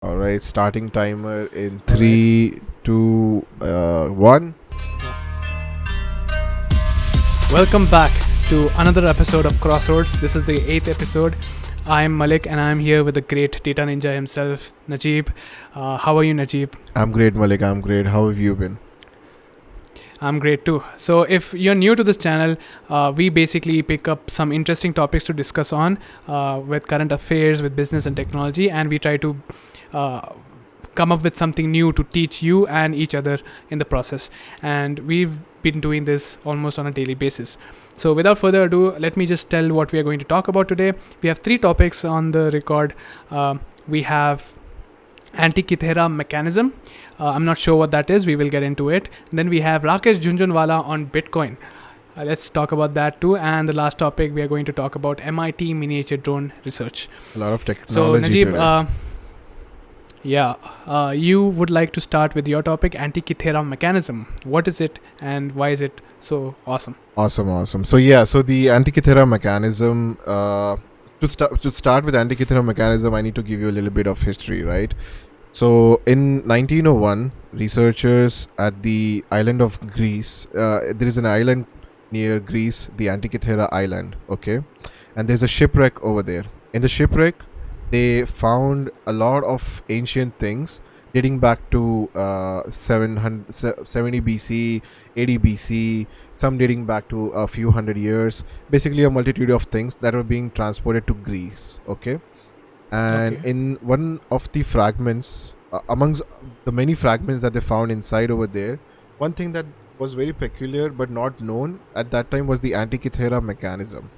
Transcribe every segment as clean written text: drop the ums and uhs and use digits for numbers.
All right, starting timer in three, two, 1. Welcome back to another episode of Crossroads. This is the 8th episode. I'm Malik and I'm here with the great data ninja himself, Najib. How are you, Najib? I'm great, Malik. I'm great. How have you been? I'm great too. So, if you're new to this channel, we basically pick up some interesting topics to discuss on with current affairs, with business and technology, and we try to come up with something new to teach you and each other in the process. And we've been doing this almost on a daily basis. So, without further ado, let me just tell what we are going to talk about today. We have 3 topics on the record. We have Antikythera mechanism. I'm not sure what that is. We will get into it. Then we have Rakesh Jhunjhunwala on Bitcoin. Let's talk about that too. And the last topic, we are going to talk about MIT miniature drone research. A lot of So, technology Najib, today. you would like to start with your topic, Antikythera mechanism. What is it and why is it so awesome? Awesome. So the Antikythera mechanism. To start with Antikythera mechanism, I need to give you a little bit of history, right? So in 1901, researchers at the island of Greece, there is an island near Greece, the Antikythera island, okay? And there's a shipwreck over there. In the shipwreck, they found a lot of ancient things dating back to 70 BC, 80 BC, some dating back to a few hundred years. Basically, a multitude of things that were being transported to Greece, okay? And in one of the fragments, amongst the many fragments that they found inside over there, one thing that was very peculiar but not known at that time was the Antikythera mechanism.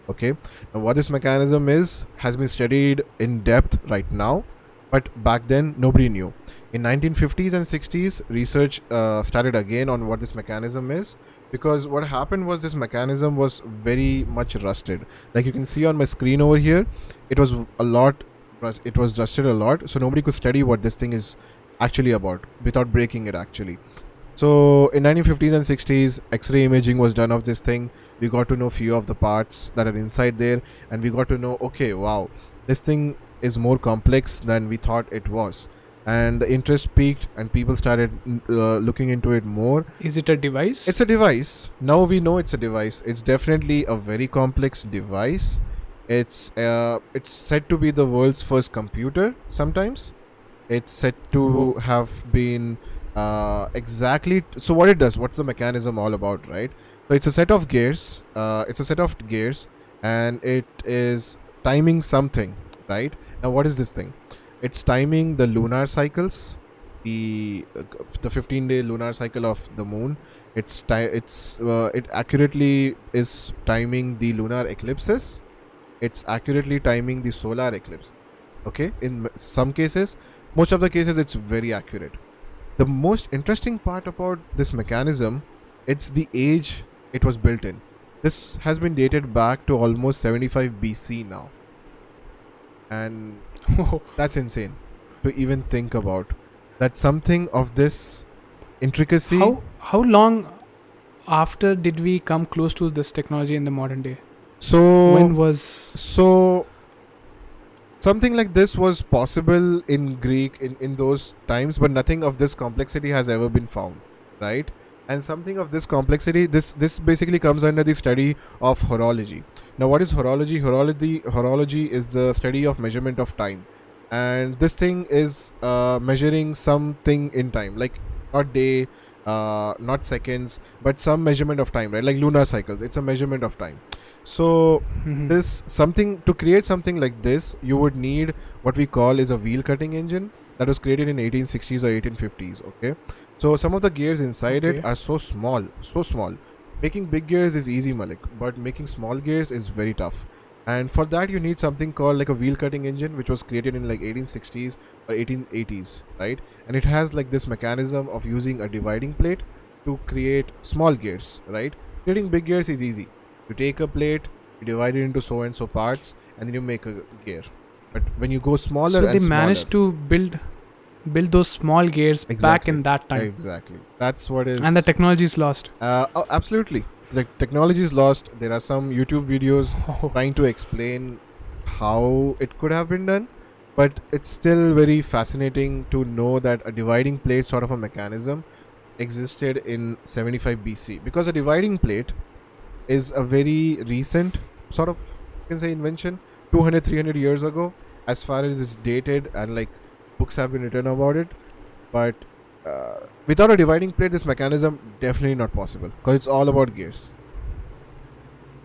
Okay, now what this mechanism is has been studied in depth right now, but back then nobody knew. In 1950s and 60s, research started again on what this mechanism is, because what happened was this mechanism was very much rusted. Like you can see on my screen over here, it was rusted a lot, so nobody could study what this thing is actually about without breaking it actually. So in 1950s and 60s, X-ray imaging was done of this thing. We got to know few of the parts that are inside there, and we got to know, okay, wow, this thing is more complex than we thought it was. And the interest peaked and people started looking into it more. Is it a device? It's a device. Now we know it's a device. It's definitely a very complex device. It's said to be the world's first computer sometimes. It's said to have been exactly. So what it does, what's the mechanism all about, right? So it's a set of gears. And it is timing something, right? Now what is this thing? It's timing the lunar cycles, the 15-day lunar cycle of the moon. It accurately is timing the lunar eclipses. It's accurately timing the solar eclipse. Okay, in some cases, most of the cases, it's very accurate. The most interesting part about this mechanism, it's the age it was built in. This has been dated back to almost 75 BC now. And that's insane to even think about. That something of this intricacy. How long after did we come close to this technology in the modern day? So something like this was possible in Greek in those times, but nothing of this complexity has ever been found, right? And something of this complexity, this basically comes under the study of horology. Now what is horology? Horology is the study of measurement of time, and this thing is measuring something in time, like not day, not seconds, but some measurement of time, right? Like lunar cycles, it's a measurement of time. So to create something like this, you would need what we call is a wheel cutting engine that was created in 1860s or 1850s. Okay, so some of the gears inside it are so small. Making big gears is easy, Malik, but making small gears is very tough. And for that, you need something called like a wheel cutting engine, which was created in like 1860s or 1880s, right? And it has like this mechanism of using a dividing plate to create small gears, right? Creating big gears is easy. You take a plate, you divide it into so and so parts, and then you make a gear. But when you go smaller, so they managed to build those small gears back in that time. Exactly. That's what is. And the technology is lost. Absolutely. The technology is lost. There are some YouTube videos trying to explain how it could have been done, but it's still very fascinating to know that a dividing plate sort of a mechanism existed in 75 BC, because a dividing plate is a very recent sort of, you can say, invention, 200-300 years ago, as far as it's dated, and like books have been written about it. But without a dividing plate, this mechanism definitely not possible, because it's all about gears.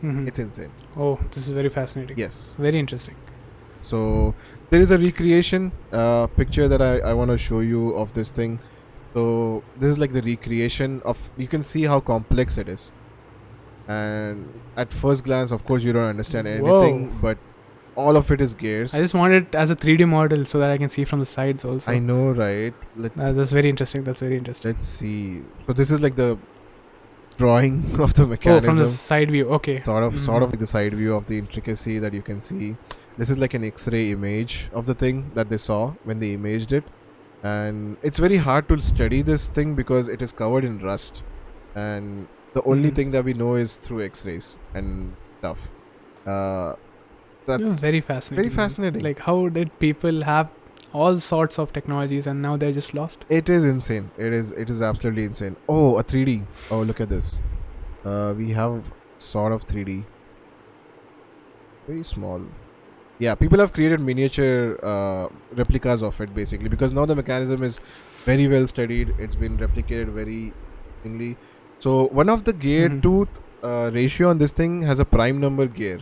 It's insane. Oh, this is very fascinating. Yes. Very interesting. So there is a recreation picture that I want to show you of this thing. So this is like the recreation of, you can see how complex it is. And at first glance, of course, you don't understand anything, Whoa. but all of it is gears. I just want it as a 3D model so that I can see from the sides also. I know, right? That's very interesting. That's very interesting. Let's see. So this is like the drawing of the mechanism. Oh, from the side view. Okay. Sort of like the side view of the intricacy that you can see. This is like an X-ray image of the thing that they saw when they imaged it. And it's very hard to study this thing because it is covered in rust. And the only thing that we know is through X-rays and stuff. That's very fascinating. very fascinating. Like, how did people have all sorts of technologies and now they're just lost? It is insane. It is absolutely insane. Oh, a 3D. Oh, look at this. We have sort of 3D. Very small. Yeah, people have created miniature replicas of it basically, because now the mechanism is very well studied. It's been replicated very thingly. So one of the gear tooth ratio on this thing has a prime number gear.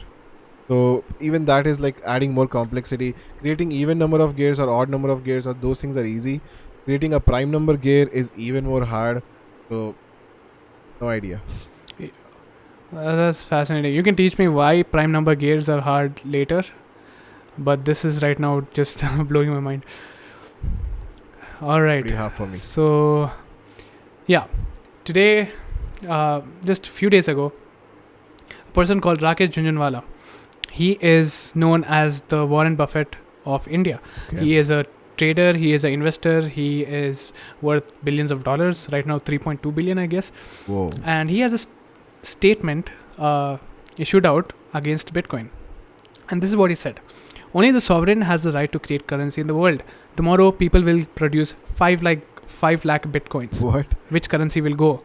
So even that is like adding more complexity. Creating even number of gears or odd number of gears, or those things are easy. Creating a prime number gear is even more hard. So no idea. That's fascinating. You can teach me why prime number gears are hard later, but this is right now just blowing my mind. All right. What do you have for me? So, yeah, today, just a few days ago, a person called Rakesh Jhunjhunwala, he is known as the Warren Buffett of India. Okay. He is a trader, he is an investor, he is worth billions of dollars, right now 3.2 billion, I guess. Whoa. And he has a statement issued out against Bitcoin. And this is what he said. Only the sovereign has the right to create currency in the world. Tomorrow, people will produce 5 lakh Bitcoins. What? Which currency will go?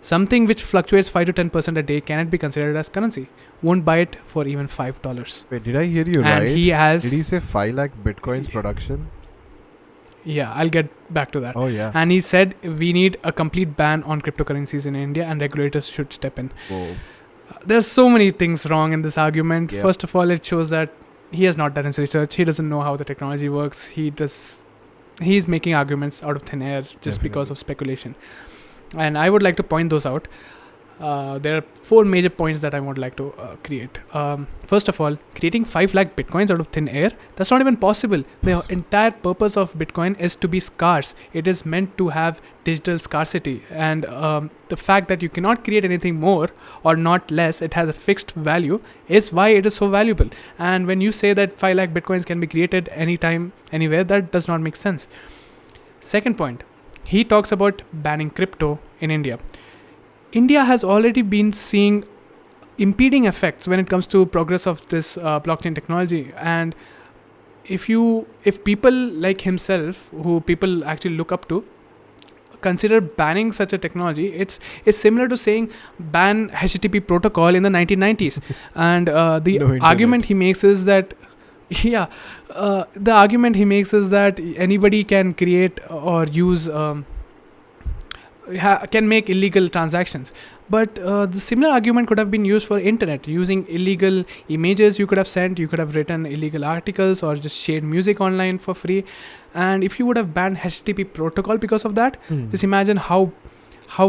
Something which fluctuates 5 to 10% a day cannot be considered as currency. Won't buy it for even $5. Wait, did I hear you And right? he has... Did he say 5 lakh Bitcoins production? Yeah, I'll get back to that. Oh, yeah. And he said we need a complete ban on cryptocurrencies in India and regulators should step in. Whoa. There's so many things wrong in this argument. Yeah. First of all, it shows that he has not done his research. He doesn't know how the technology works. He's making arguments out of thin air just because of speculation. And I would like to point those out. There are 4 major points that I would like to create. First of all, creating 5 lakh Bitcoins out of thin air, that's not even possible. The entire purpose of Bitcoin is to be scarce. It is meant to have digital scarcity. And the fact that you cannot create anything more or not less, it has a fixed value, is why it is so valuable. And when you say that 5 lakh Bitcoins can be created anytime, anywhere, that does not make sense. Second point, he talks about banning crypto in India. India has already been seeing impeding effects when it comes to progress of this blockchain technology. And if people like himself, who people actually look up to, consider banning such a technology, it's similar to saying ban HTTP protocol in the 1990s. And the argument he makes is that anybody can create or use can make illegal transactions. But the similar argument could have been used for internet. Using illegal images you could have sent, you could have written illegal articles or just shared music online for free. And if you would have banned HTTP protocol because of that, just imagine how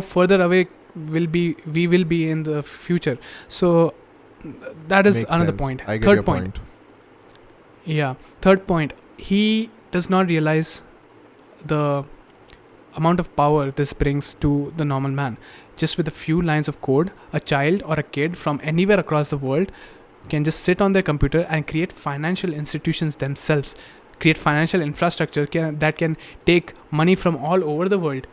further away we will be in the future. So that is another point. I get your point. Yeah. Third point, he does not realize the amount of power this brings to the normal man. Just with a few lines of code, a child or a kid from anywhere across the world can just sit on their computer and create financial institutions themselves, create financial infrastructure that can take money from all over the world,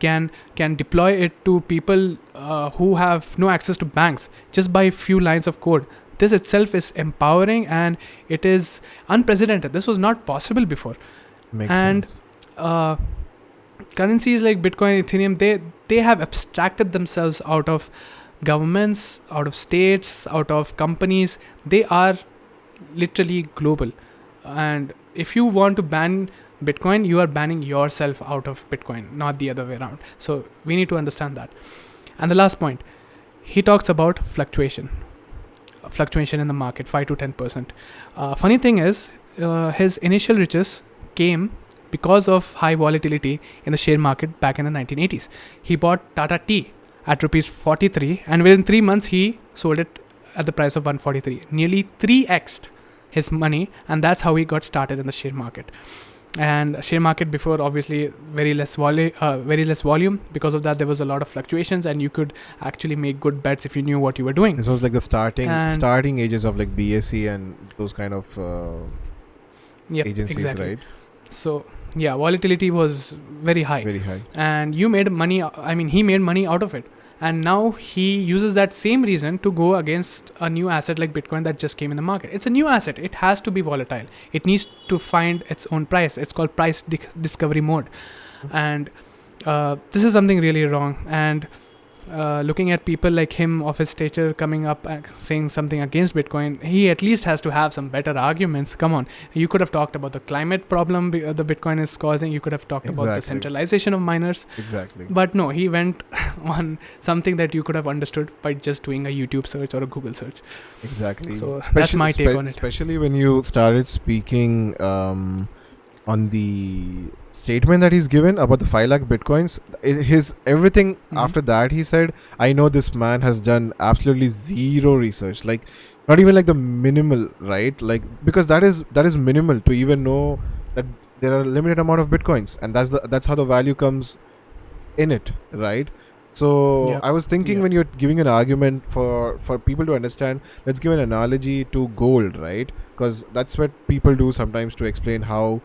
can deploy it to people who have no access to banks just by a few lines of code. this itself is empowering, and it is unprecedented. This was not possible before. Makes And sense. Currencies like Bitcoin, Ethereum, they have abstracted themselves out of governments, out of states, out of companies. They are literally global. And if you want to ban Bitcoin, you are banning yourself out of Bitcoin, not the other way around. So we need to understand that. And the last point, he talks about fluctuation in the market, 5 to 10%. Funny thing is, his initial riches came because of high volatility in the share market back in the 1980s. He bought Tata Tea at rupees 43, and within 3 months he sold it at the price of 143, nearly 3x'd his money, and that's how he got started in the share market. And share market before, obviously very less volume. Because of that, there was a lot of fluctuations, and you could actually make good bets if you knew what you were doing. This was like the starting ages of like BSE and those kind of agencies, exactly. right? So yeah, volatility was very high, and he made money out of it. And now he uses that same reason to go against a new asset like Bitcoin that just came in the market. It's a new asset. It has to be volatile. It needs to find its own price. It's called price discovery mode. And this is something really wrong. And looking at people like him of his stature coming up saying something against Bitcoin, he at least has to have some better arguments. Come on. You could have talked about the climate problem the Bitcoin is causing. You could have talked about the centralization of miners. Exactly. But no, he went on something that you could have understood by just doing a YouTube search or a Google search. Exactly. So that's my take on it. Especially when you started speaking on the statement that he's given about the 5 lakh bitcoins, his everything after that, he said, I know this man has done absolutely zero research, like not even like the minimal, right? Like, because that is minimal to even know that there are a limited amount of bitcoins, and that's how the value comes in it, right? So I was thinking when you're giving an argument for people to understand, let's give an analogy to gold, right? Because that's what people do sometimes to explain how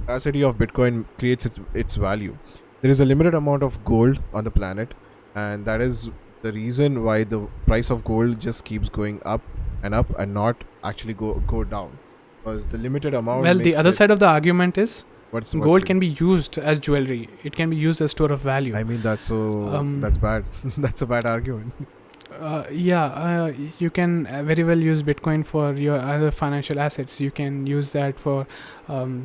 scarcity of Bitcoin creates its value. There is a limited amount of gold on the planet, and that is the reason why the price of gold just keeps going up and not actually go down, because the limited amount. Well, the other side of the argument is gold can be used as jewelry. It can be used as store of value. I mean, that's bad. That's a bad argument. You can very well use Bitcoin for your other financial assets. You can use that for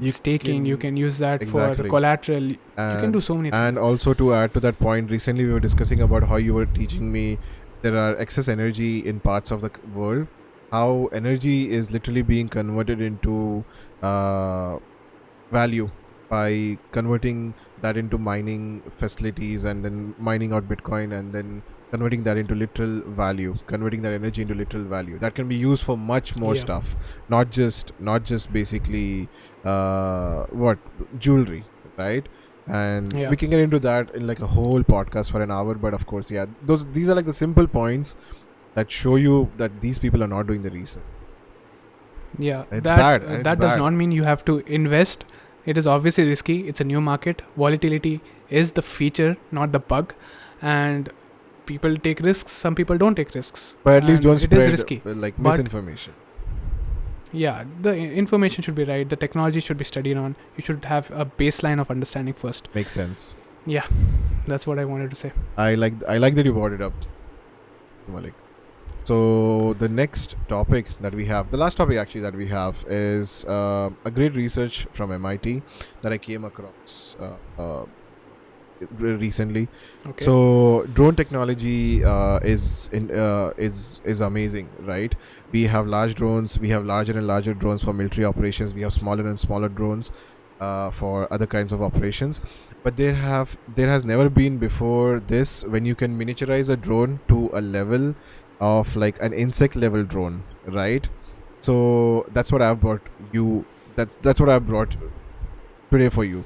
staking. You can use that for collateral. You can do so many things. And also, to add to that point, recently we were discussing about how you were teaching me there are excess energy in parts of the world. How energy is literally being converted into value by converting that into mining facilities, and then mining out Bitcoin, and then converting that into literal value, converting that energy into literal value that can be used for much more stuff, not just basically jewelry, right? And we can get into that in like a whole podcast for an hour, but of course, these are like the simple points that show you that these people are not doing the research. That does not mean you have to invest. It is obviously risky. It's a new market. Volatility is the feature, not the bug. And people take risks, some people don't take risks. But at least don't spread risky. Like misinformation. The information should be right. The technology should be studied on. You should have a baseline of understanding first. Makes sense. Yeah, that's what I wanted to say. I like that you brought it up, Malik. So the next topic that we have, the last topic actually that we have, is a great research from MIT that I came across recently. Okay. So drone technology is amazing, right? We have large drones, we have larger and larger drones for military operations, we have smaller and smaller drones for other kinds of operations. But there has never been before this when you can miniaturize a drone to a level of like an insect level drone, right? So that's what I've brought you. That's what I've brought today for you.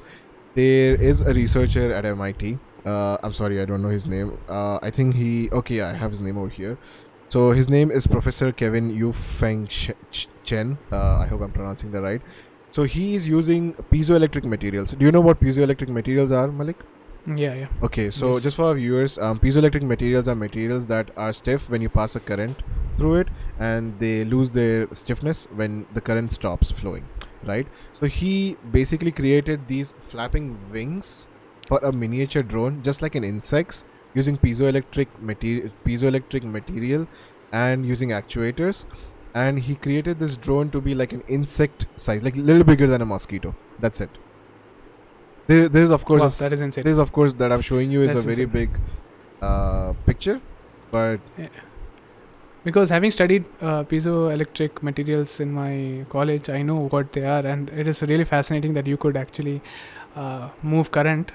There is a researcher at MIT. I'm sorry, I don't know his name. I think I have his name over here. So his name is Professor Kevin Yu-Feng Chen. I hope I'm pronouncing that right. So he is using piezoelectric materials. Do you know what piezoelectric materials are, Malik? Yeah. Okay, so just for our viewers, piezoelectric materials are materials that are stiff when you pass a current through it, and they lose their stiffness when the current stops flowing, right? So he basically created these flapping wings for a miniature drone, just like in insects, using piezoelectric material and using actuators. And he created this drone to be like an insect size, like a little bigger than a mosquito. That's it. This is of course Wow, that is insane. This is of course that I'm showing you is That's a very insane. big picture, but Because having studied piezoelectric materials in my college, I know what they are, and it is really fascinating that you could actually move current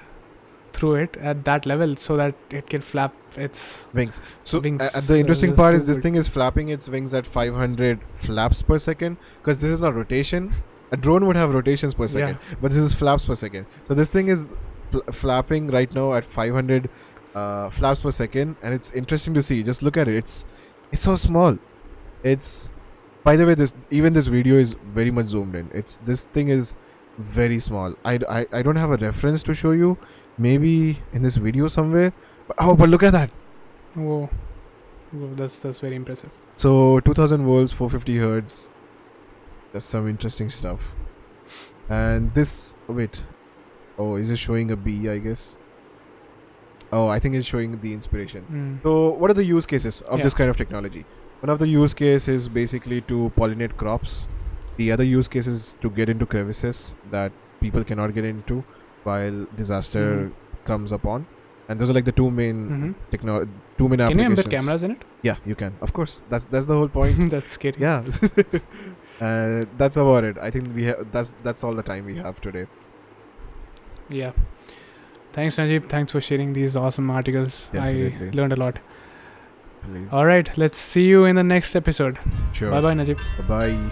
through it at that level so that it can flap its wings. So wings. the interesting That's part too is this good. thing is flapping its wings at 500 flaps per second, because this is not rotation. A drone would have rotations per second, but this is flaps per second. So this thing is flapping right now at 500 flaps per second, and it's interesting to see. Just look at it. It's so small. It's, by the way, this video is very much zoomed in. This thing is very small. I don't have a reference to show you. Maybe in this video somewhere. But look at that. Whoa, that's very impressive. So 2000 volts, 450 hertz. That's some interesting stuff. And this, wait. Oh, is it showing a bee, I guess? Oh, I think it's showing the inspiration. So what are the use cases of this kind of technology? One of the use cases is basically to pollinate crops. The other use case is to get into crevices that people cannot get into while disaster comes upon. And those are like the two main Can applications. you embed cameras in it? Yeah, you can. Of course. That's the whole point. That's scary. Yeah. That's about it. I think we have that's all the time we have today. Yeah. Thanks, Najib. Thanks for sharing these awesome articles. Definitely. I learned a lot. Please. All right, let's see you in the next episode. Sure. Bye-bye, Najib. Bye.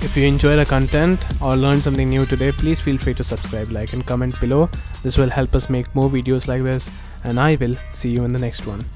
If you enjoy the content or learned something new today, please feel free to subscribe, like, and comment below. This will help us make more videos like this, and I will see you in the next one.